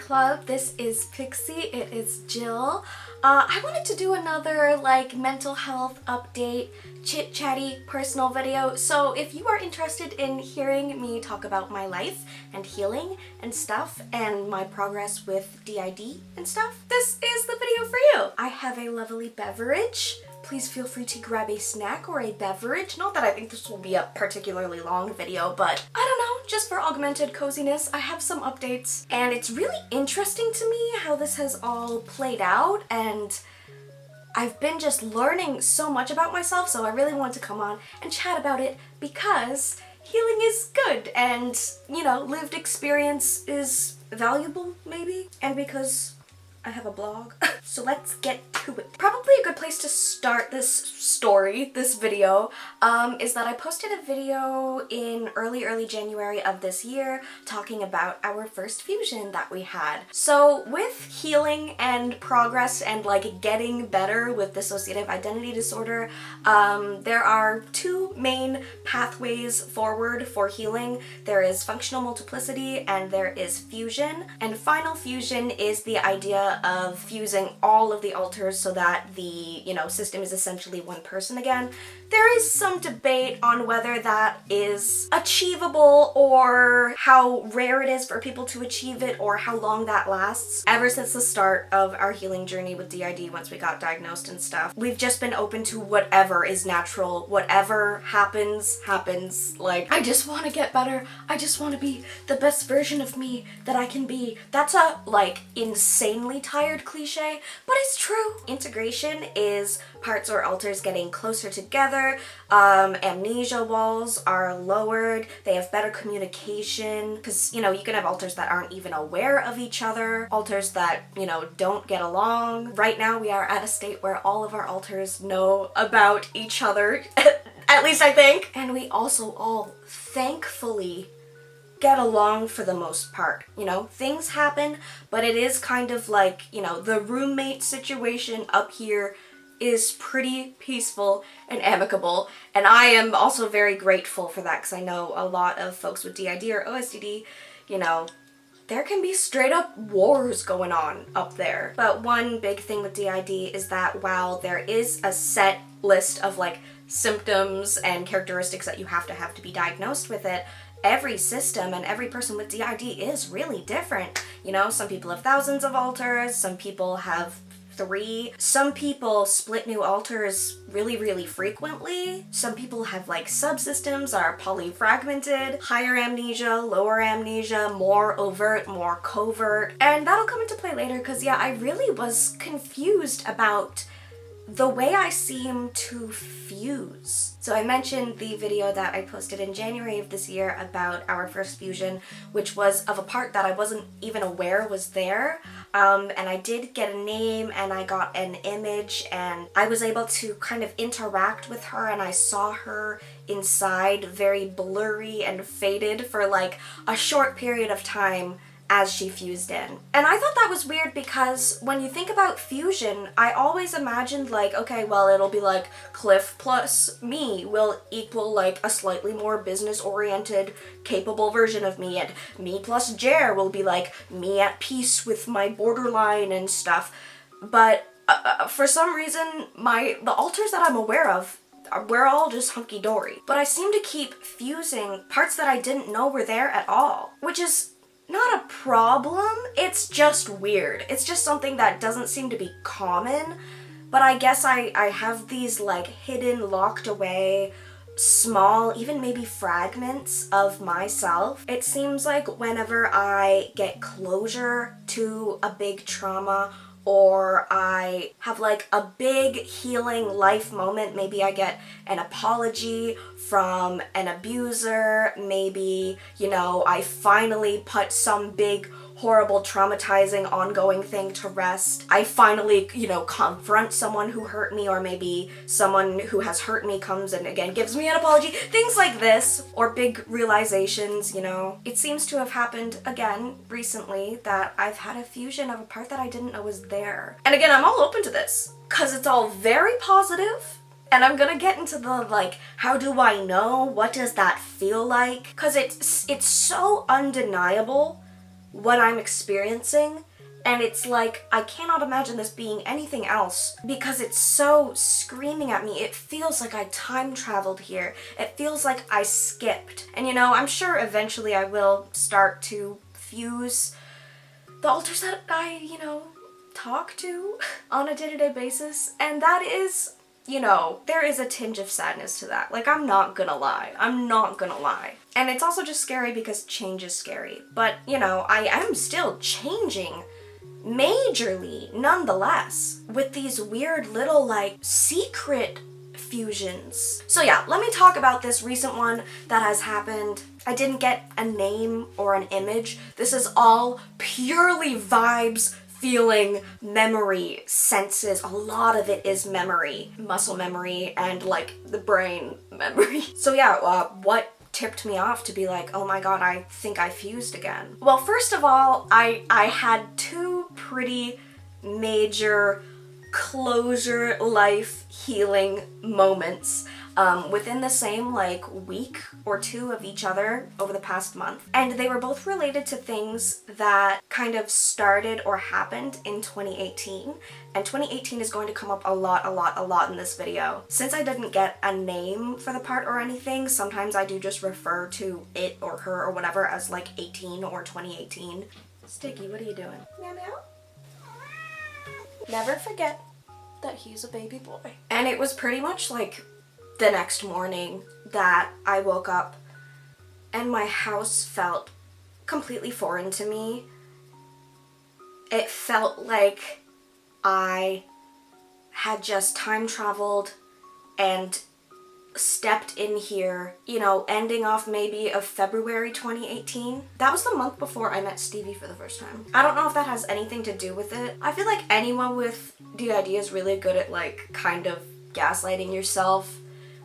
Kawaii-Club. This is Pixie, it is Jill. I wanted to do another mental health update, chit-chatty personal video, so if you are interested in hearing me talk about my life and healing and stuff and my progress with DID and stuff, this is the video for you. I have a lovely beverage. Please feel free to grab a snack or a beverage. Not that I think this will be a particularly long video, but I don't know, just for augmented coziness, I have some updates. And it's really interesting to me how this has all played out, and I've been just learning so much about myself, so I really want to come on and chat about it because healing is good and, you know, lived experience is valuable, maybe, and because I have a blog. So let's get to it. Probably a good place to start this story, this video, is that I posted a video in early January of this year talking about our first fusion that we had. So with healing and progress and getting better with dissociative identity disorder, there are two main pathways forward for healing. There is functional multiplicity and there is fusion. And final fusion is the idea of fusing all of the alters so that the, system is essentially one person again. There is some debate on whether that is achievable or how rare it is for people to achieve it or how long that lasts. Ever since the start of our healing journey with DID, once we got diagnosed and stuff, we've just been open to whatever is natural, whatever happens. I just want to get better. I just want to be the best version of me that I can be. That's a, insanely tired cliche, but it's true. Integration is parts or alters getting closer together. Amnesia walls are lowered. They have better communication because, you can have alters that aren't even aware of each other. Alters that, don't get along. Right now we are at a state where all of our alters know about each other, at least I think. And we also all, thankfully, get along for the most part. Things happen, but it is kind of the roommate situation up here is pretty peaceful and amicable, and I am also very grateful for that because I know a lot of folks with DID or OSDD, there can be straight up wars going on up there. But one big thing with DID is that while there is a set list of symptoms and characteristics that you have to be diagnosed with it, every system and every person with DID is really different. Some people have thousands of alters, some people have 3. Some people split new alters really frequently. Some people have subsystems, are polyfragmented, higher amnesia, lower amnesia, more overt, more covert. And that'll come into play later because I really was confused about the way I seem to fuse. So I mentioned the video that I posted in January of this year about our first fusion, which was of a part that I wasn't even aware was there. And I did get a name and I got an image and I was able to kind of interact with her, and I saw her inside very blurry and faded for a short period of time as she fused in. And I thought that was weird because when you think about fusion, I always imagined okay, well, it'll be Cliff plus me will equal a slightly more business-oriented, capable version of me, and me plus Jer will be me at peace with my borderline and stuff. But for some reason, the alters that I'm aware of, we're all just hunky-dory. But I seem to keep fusing parts that I didn't know were there at all, which is not a problem, it's just weird. It's just something that doesn't seem to be common, but I guess I have these hidden, locked away, small, even maybe fragments of myself. It seems whenever I get closure to a big trauma or I have a big healing life moment, maybe I get an apology from an abuser, maybe, I finally put some big horrible, traumatizing, ongoing thing to rest. I finally, confront someone who hurt me, or maybe someone who has hurt me comes and again gives me an apology. Things like this, or big realizations, It seems to have happened again recently that I've had a fusion of a part that I didn't know was there. And again, I'm all open to this, because it's all very positive. And I'm gonna get into the, how do I know? What does that feel like? Because it's so undeniable what I'm experiencing. And it's like, I cannot imagine this being anything else because it's so screaming at me. It feels like I time traveled here. It feels like I skipped. And you know, I'm sure eventually I will start to fuse the alters that I, you know, talk to on a day-to-day basis. And that is, you know, there is a tinge of sadness to that. Like, I'm not gonna lie. I'm not gonna lie. And it's also just scary because change is scary. But, you know, I am still changing majorly, nonetheless, with these weird little, like, secret fusions. So yeah, let me talk about this recent one that has happened. I didn't get a name or an image. This is all purely vibes, feeling, memory, senses. A lot of it is memory, muscle memory, and like the brain memory. So yeah, what tipped me off to be like, oh my god, I think I fused again? Well, first of all, I had two pretty major closure life healing moments within the same like week or two of each other over the past month. And they were both related to things that kind of started or happened in 2018. And 2018 is going to come up a lot in this video. Since I didn't get a name for the part or anything, sometimes I do just refer to it or her or whatever as like 18 or 2018. Sticky, what are you doing? Meow meow? Never forget that he's a baby boy. And it was pretty much like the next morning that I woke up and my house felt completely foreign to me. It felt like I had just time traveled and stepped in here, you know, ending off maybe of February 2018. That was the month before I met Stevie for the first time. I don't know if that has anything to do with it. I feel like anyone with DID is really good at like kind of gaslighting yourself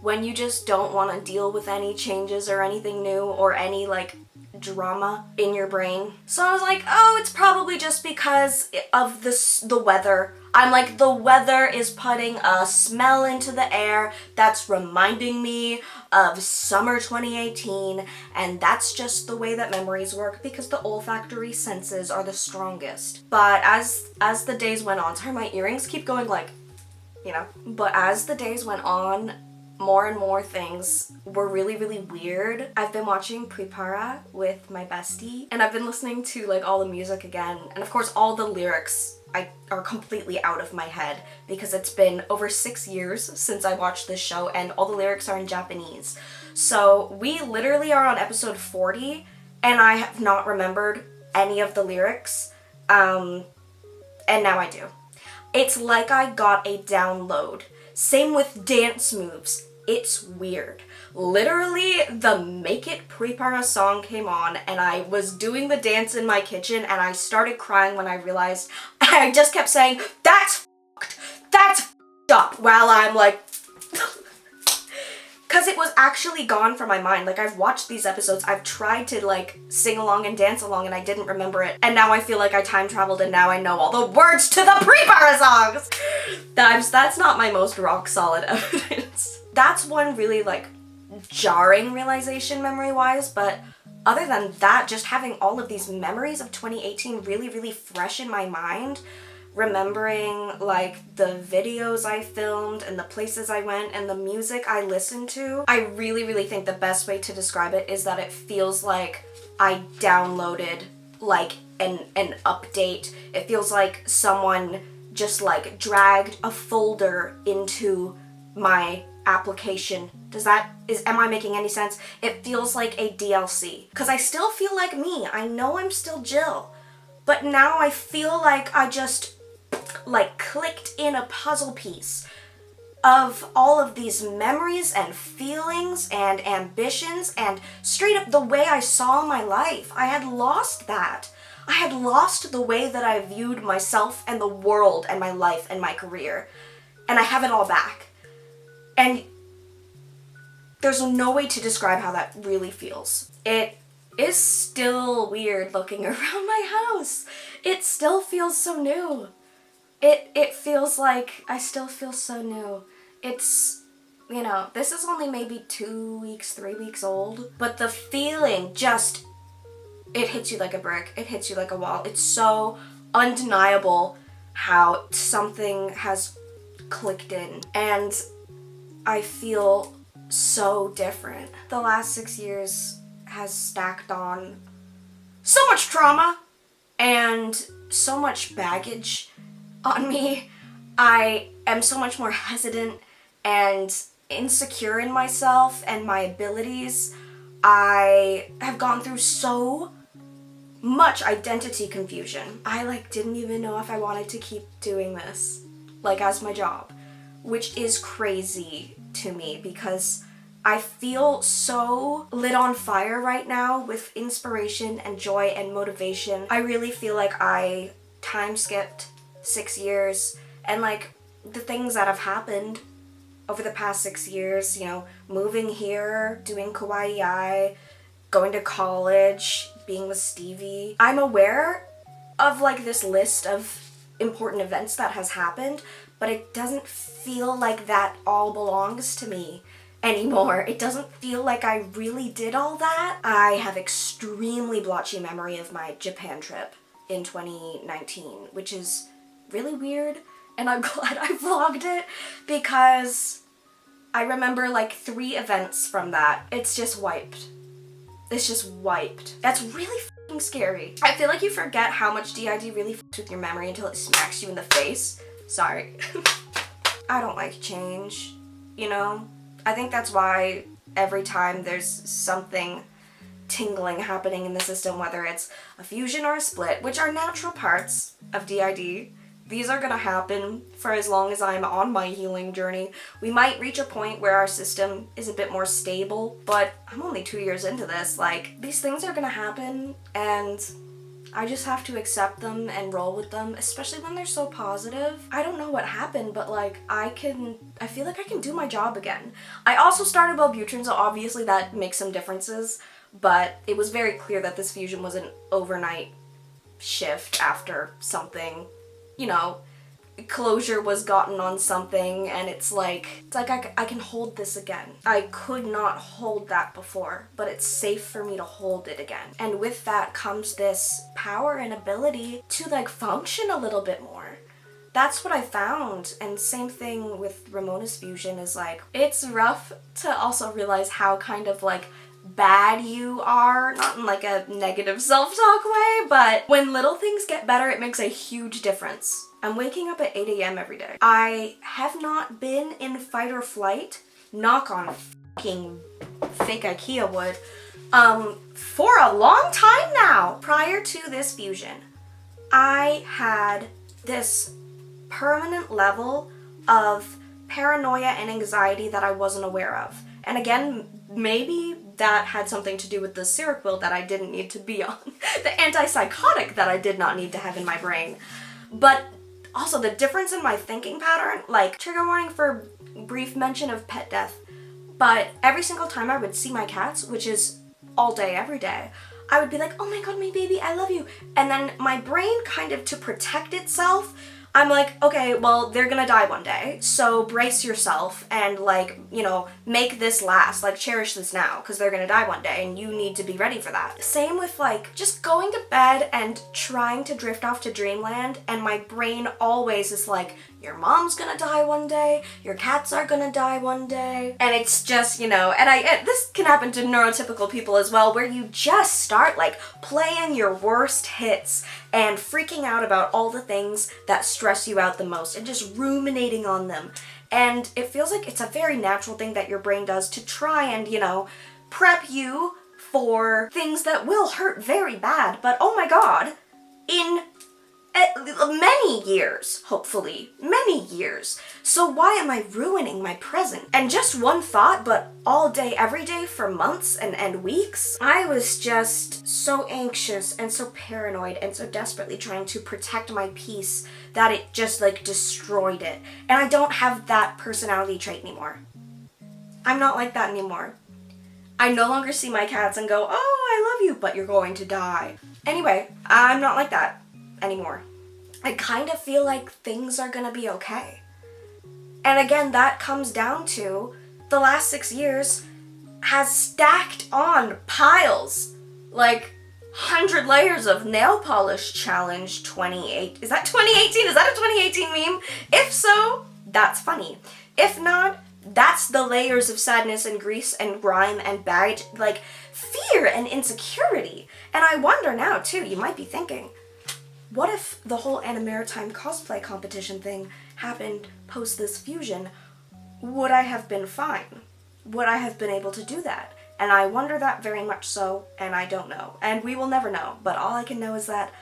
when you just don't want to deal with any changes or anything new or any like drama in your brain. So I was like, oh, it's probably just because of the weather. I'm like, the weather is putting a smell into the air that's reminding me of summer 2018, and that's just the way that memories work because the olfactory senses are the strongest. But as the days went on, sorry, my earrings keep going like, you know, but as the days went on, more and more things were really weird. I've been watching Prepara with my bestie, and I've been listening to like all the music again, and of course all the lyrics are completely out of my head because it's been over 6 years since I watched this show and all the lyrics are in Japanese. So we literally are on episode 40 and I have not remembered any of the lyrics, and now I do. It's like I got a download. Same with dance moves. It's weird. Literally, the Make It Prepara song came on and I was doing the dance in my kitchen and I started crying when I realized I just kept saying, that's f***ed, that's f***ed up, while I'm like, because it was actually gone from my mind. Like, I've watched these episodes, I've tried to like sing along and dance along and I didn't remember it. And now I feel like I time traveled and now I know all the words to the Prepara songs. That's not my most rock solid evidence. That's one really like jarring realization memory-wise, but other than that, just having all of these memories of 2018 really fresh in my mind, remembering like the videos I filmed and the places I went and the music I listened to, I really think the best way to describe it is that it feels like I downloaded like an update. It feels like someone just like dragged a folder into my application. Am I making any sense? It feels like a DLC. Because I still feel like me. I know I'm still Jill. But now I feel like I just like clicked in a puzzle piece of all of these memories and feelings and ambitions and straight up the way I saw my life. I had lost that. I had lost the way that I viewed myself and the world and my life and my career. And I have it all back. And there's no way to describe how that really feels. It is still weird looking around my house. It still feels so new. It feels like I still feel so new. It's, you know, this is only maybe 2 weeks, 3 weeks old, but the feeling just it hits you like a brick. It hits you like a wall. It's so undeniable how something has clicked in, and I feel so different. The last 6 years has stacked on so much trauma and so much baggage on me. I am so much more hesitant and insecure in myself and my abilities. I have gone through so much identity confusion. I didn't even know if I wanted to keep doing this as my job, which is crazy to me because I feel so lit on fire right now with inspiration and joy and motivation. I really feel like I time skipped 6 years, and the things that have happened over the past 6 years, moving here, doing Kawaii, going to college, being with Stevie. I'm aware of this list of important events that has happened, but it doesn't feel like that all belongs to me anymore. It doesn't feel like I really did all that. I have extremely blotchy memory of my Japan trip in 2019, which is really weird, and I'm glad I vlogged it because I remember 3 events from that. It's just wiped. It's just wiped. That's really f***ing scary. I feel like you forget how much DID really f***s with your memory until it smacks you in the face. Sorry. I don't like change, I think that's why every time there's something tingling happening in the system, whether it's a fusion or a split, which are natural parts of DID, these are gonna happen for as long as I'm on my healing journey. We might reach a point where our system is a bit more stable, but I'm only 2 years into this. These things are gonna happen, and I just have to accept them and roll with them, especially when they're so positive. I don't know what happened, but I feel like I can do my job again. I also started Wellbutrin, so obviously that makes some differences, but it was very clear that this fusion was an overnight shift after something, closure was gotten on something, and it's I can hold this again. I could not hold that before, but it's safe for me to hold it again. And with that comes this power and ability to function a little bit more. That's what I found. And same thing with Ramona's fusion is it's rough to also realize how kind of bad you are, not in a negative self-talk way, but when little things get better, it makes a huge difference. I'm waking up at 8 a.m. every day. I have not been in fight or flight, knock on fucking fake IKEA wood, for a long time now. Prior to this fusion, I had this permanent level of paranoia and anxiety that I wasn't aware of. And again, maybe that had something to do with the Seroquel that I didn't need to be on. The antipsychotic that I did not need to have in my brain. But also the difference in my thinking pattern, trigger warning for brief mention of pet death, but every single time I would see my cats, which is all day, every day, I would be like, oh my god, my baby, I love you. And then my brain kind of, to protect itself, I'm okay, well, they're gonna die one day, so brace yourself and make this last, cherish this now, because they're gonna die one day and you need to be ready for that. Same with just going to bed and trying to drift off to dreamland, and my brain always is your mom's gonna die one day, your cats are gonna die one day, and it's just, and this can happen to neurotypical people as well, where you just start playing your worst hits and freaking out about all the things that stress you out the most and just ruminating on them. And it feels like it's a very natural thing that your brain does to try and, prep you for things that will hurt very bad, but oh my god, in many years, hopefully, many years. So why am I ruining my present? And just one thought, but all day, every day for months and weeks, I was just so anxious and so paranoid and so desperately trying to protect my peace that it just destroyed it. And I don't have that personality trait anymore. I'm not like that anymore. I no longer see my cats and go, oh, I love you, but you're going to die. Anyway, I'm not like that anymore. I kind of feel like things are gonna be okay. And again, that comes down to the last 6 years has stacked on piles. 100 layers of nail polish challenge 28. Is that 2018? Is that a 2018 meme? If so, that's funny. If not, that's the layers of sadness and grease and grime and baggage, like fear and insecurity. And I wonder now too, you might be thinking, what if the whole Animaritime cosplay competition thing happened post this fusion? Would I have been fine? Would I have been able to do that? And I wonder that very much so, and I don't know. And we will never know, but all I can know is that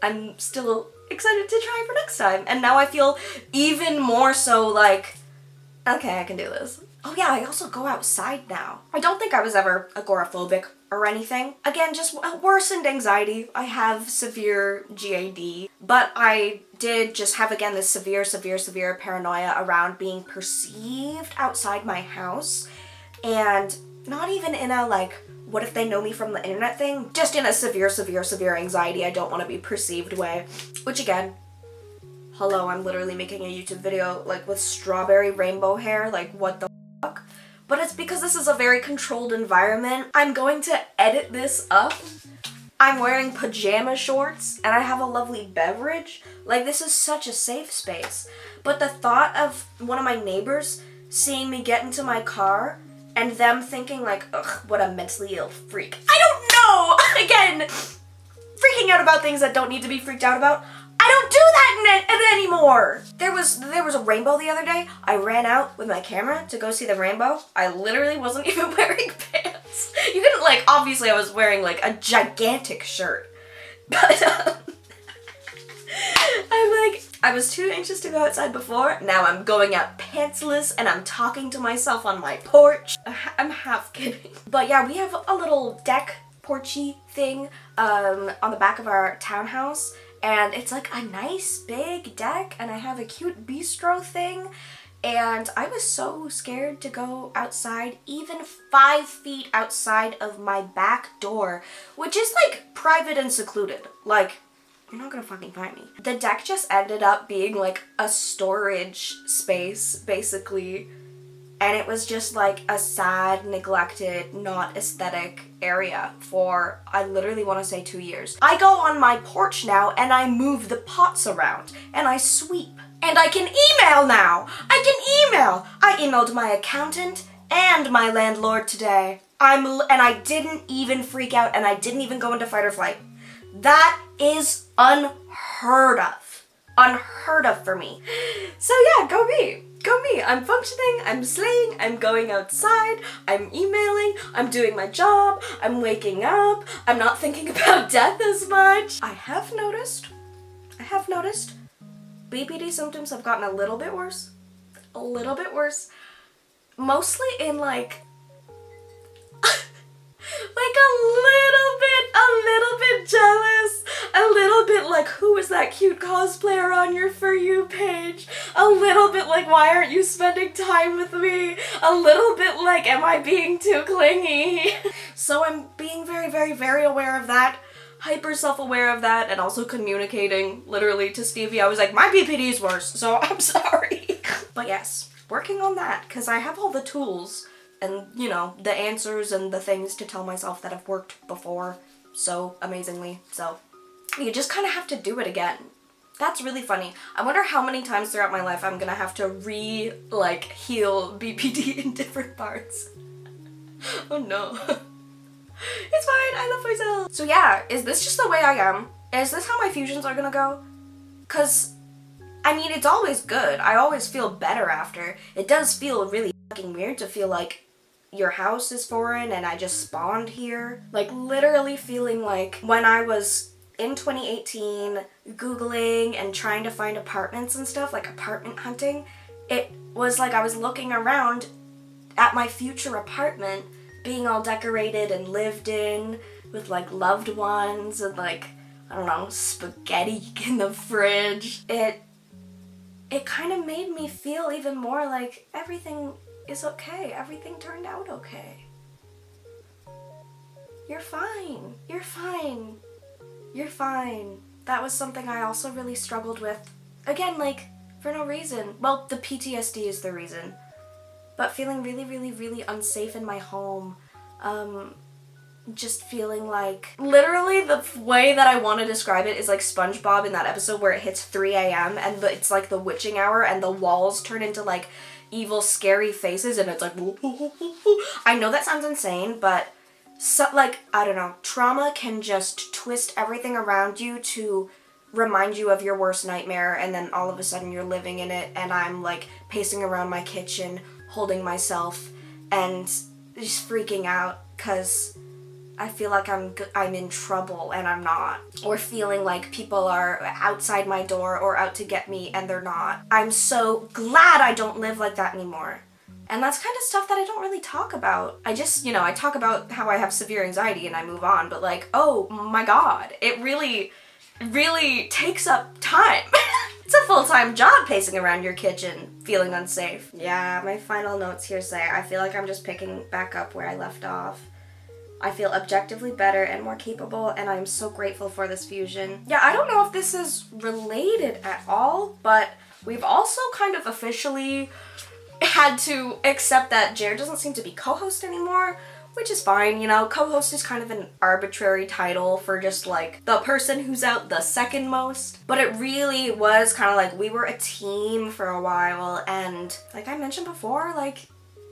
I'm still excited to try for next time. And now I feel even more so like, okay, I can do this. Oh yeah, I also go outside now. I don't think I was ever agoraphobic or anything. Again, just worsened anxiety. I have severe GAD, but I did just have, again, this severe paranoia around being perceived outside my house. And not even in a, like, what if they know me from the internet thing? Just in a severe anxiety I don't want to be perceived way. Which, again, hello, I'm literally making a YouTube video, like, with strawberry rainbow hair. Like, what the fuck? But it's because this is a very controlled environment. I'm going to edit this up. I'm wearing pajama shorts, and I have a lovely beverage. Like, this is such a safe space. But the thought of one of my neighbors seeing me get into my car and them thinking like, ugh, what a mentally ill freak. I don't know! Again, freaking out about things that don't need to be freaked out about. I don't do that anymore! There was a rainbow the other day. I ran out with my camera to go see the rainbow. I literally wasn't even wearing pants. You couldn't, like, obviously I was wearing like a gigantic shirt. But, I'm like, I was too anxious to go outside before. Now I'm going out pantsless and I'm talking to myself on my porch. I'm half kidding. But yeah, we have a little deck porchy thing on the back of our townhouse. And it's like a nice big deck and I have a cute bistro thing. And I was so scared to go outside, even 5 feet outside of my back door, which is like private and secluded. Like, you're not gonna fucking find me. The deck just ended up being like a storage space, basically. And it was just like a sad, neglected, not aesthetic area for, I literally want to say 2 years. I go on my porch now and I move the pots around and I sweep. And I can email now! I can email! I emailed my accountant and my landlord today. And I didn't even freak out and I didn't even go into fight or flight. That is unheard of. Unheard of for me. So yeah, go me. Go me. I'm functioning, I'm slaying, I'm going outside, I'm emailing, I'm doing my job, I'm waking up, I'm not thinking about death as much. I have noticed, BPD symptoms have gotten a little bit worse. A little bit worse. Mostly in like a little bit jealous, a little bit like, who is that cute cosplayer on your For You page? A little bit like, why aren't you spending time with me? A little bit like, am I being too clingy? So I'm being very aware of that, hyper self-aware of that, and also communicating literally to Stevie. I was like, my BPD is worse, so I'm sorry. But yes, working on that, because I have all the tools and, you know, the answers and the things to tell myself that have worked before so amazingly. So you just kind of have to do it again. That's really funny. I wonder how many times throughout my life I'm gonna have to heal BPD in different parts. Oh no. It's fine, I love myself. So yeah, is this just the way I am? Is this how my fusions are gonna go? Cause, I mean, it's always good. I always feel better after. It does feel really fucking weird to feel like your house is foreign and I just spawned here. Like, literally feeling like when I was in 2018 Googling and trying to find apartments and stuff, like apartment hunting, it was like I was looking around at my future apartment being all decorated and lived in with like loved ones and like, I don't know, spaghetti in the fridge. It kind of made me feel even more like everything is okay. Everything turned out okay. You're fine. You're fine. You're fine. That was something I also really struggled with. Again, like, for no reason. Well, the PTSD is the reason. But feeling really unsafe in my home. just feeling like, literally the way that I want to describe it is like SpongeBob in that episode where it hits 3 a.m. and it's like the witching hour and the walls turn into like evil scary faces and it's like I know that sounds insane, but so like, I don't know, trauma can just twist everything around you to remind you of your worst nightmare, and then all of a sudden you're living in it, and I'm like pacing around my kitchen holding myself and just freaking out because I feel like I'm in trouble and I'm not, or feeling like people are outside my door or out to get me and they're not. I'm so glad I don't live like that anymore. And that's kind of stuff that I don't really talk about. I just, you know, I talk about how I have severe anxiety and I move on, but like, oh my god, it really takes up time. It's a full-time job pacing around your kitchen, feeling unsafe. Yeah, my final notes here say, I feel like I'm just picking back up where I left off. I feel objectively better and more capable, and I'm so grateful for this fusion. Yeah, I don't know if this is related at all, but we've also kind of officially had to accept that Jared doesn't seem to be co-host anymore, which is fine, you know. Co-host is kind of an arbitrary title for just like the person who's out the second most. But it really was kind of like we were a team for a while, and like I mentioned before, like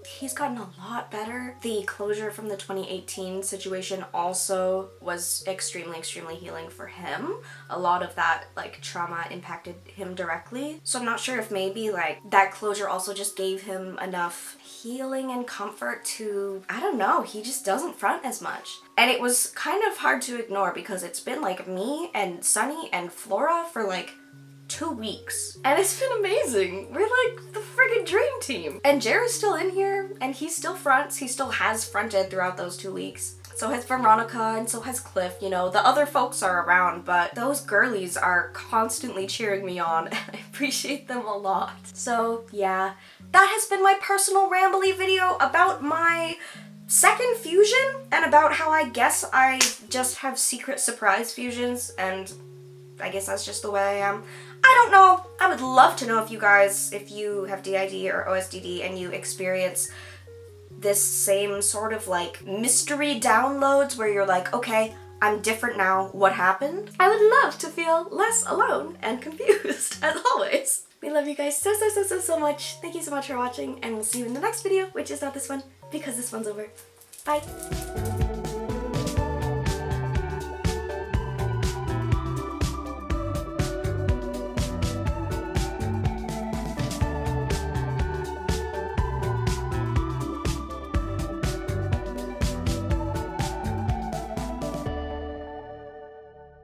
he's gotten a lot better. The closure from the 2018 situation also was extremely healing for him. A lot of that like trauma impacted him directly. So I'm not sure if maybe like that closure also just gave him enough healing and comfort to, I don't know, he just doesn't front as much. And it was kind of hard to ignore because it's been like me and Sunny and Flora for like 2 weeks. And it's been amazing. We're like the friggin' dream team. And Jared's still in here and he still fronts. He still has fronted throughout those 2 weeks. So has Veronica and so has Cliff, you know. The other folks are around, but those girlies are constantly cheering me on and I appreciate them a lot. So yeah, that has been my personal rambly video about my second fusion and about how I guess I just have secret surprise fusions, and I guess that's just the way I am. I don't know. I would love to know if you guys, if you have DID or OSDD and you experience this same sort of like mystery downloads where you're like, okay, I'm different now, what happened? I would love to feel less alone and confused, as always. We love you guys so much. Thank you so much for watching, and we'll see you in the next video, which is not this one, because this one's over. Bye.